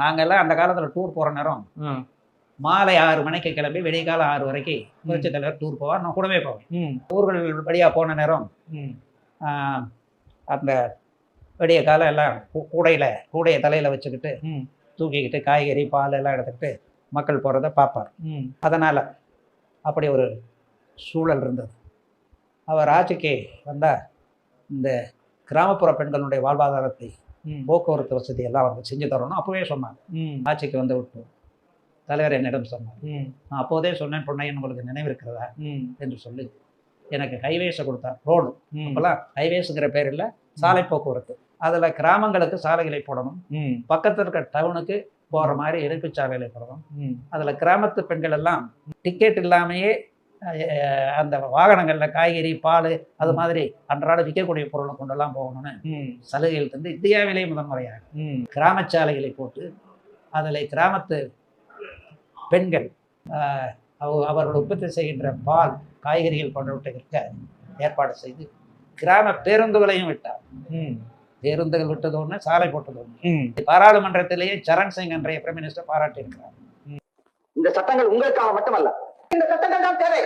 நாங்கெல்லாம் அந்த காலத்துல டூர் போற நேரம் மாலை 6 மணிக்கு கிளம்பி விடியகாலம் 6 வரைக்கும் புரட்சி தலைவர் டூர் போவார். நான் கூடவே போவேன். ஊர்கள் வழியா போன நேரம் அந்த விடிய காலம் எல்லாம் கூடைய தலையில வச்சுக்கிட்டு தூக்கிக்கிட்டு காய்கறி பால் எல்லாம் எடுத்துக்கிட்டு மக்கள் போறதை பார்ப்பார். அதனால அப்படி ஒரு சூழல் இருந்தது. அவர் ஆட்சிக்கு வந்தா இந்த கிராமப்புற பெண்களுடைய வாழ்வாதாரத்தை போக்குவரத்து வசதி எல்லாம் அவருக்கு செஞ்சு தரணும் அப்பவே சொன்னாங்க. ஆட்சிக்கு வந்து விட்டு தலைவர் என்னிடம் சொன்னார். நான் அப்போதே சொன்னேன், பொன்னையன் உங்களுக்கு நினைவு இருக்கிறதா என்று சொல்லி எனக்கு ஹைவேஸை கொடுத்தார். ரோடு அப்பெல்லாம் ஹைவேஸுங்கிற பேர் இல்லை, சாலை போக்குவரத்து. அதுல கிராமங்களுக்கு சாலைகளை போடணும், பக்கத்தில் இருக்க டவுனுக்கு போற மாதிரி இணைப்பு சாலைகளை போடணும். அதுல கிராமத்து பெண்கள் எல்லாம் டிக்கெட் இல்லாமையே அந்த வாகனங்கள்ல காய்கறி பால் அது மாதிரி அன்றாட விற்கக்கூடிய பொருளை கொண்டெல்லாம் போகணும்னு சலுகைகள் தந்து இந்தியாவிலேயே முதன்முறையாக கிராம சாலைகளை போட்டு அதில் கிராமத்து பெண்கள் அவர்கள் உற்பத்தி செய்கின்ற பால் காய்கறிகள் போன்றவற்றை விற்க ஏற்பாடு செய்து கிராம பேருந்துகளையும் விட்டார். பேருந்துகள் விட்டது ஒன்று, சாலை போட்டது ஒன்று. பாராளுமன்றத்திலேயே சரண் சிங் என்ற பிரைம் மினிஸ்டர் பாராட்டி இருக்கிறார். இந்த சட்டங்கள் உங்களுக்காக மட்டுமல்ல, இந்த சட்டங்கள் தான் தேவை.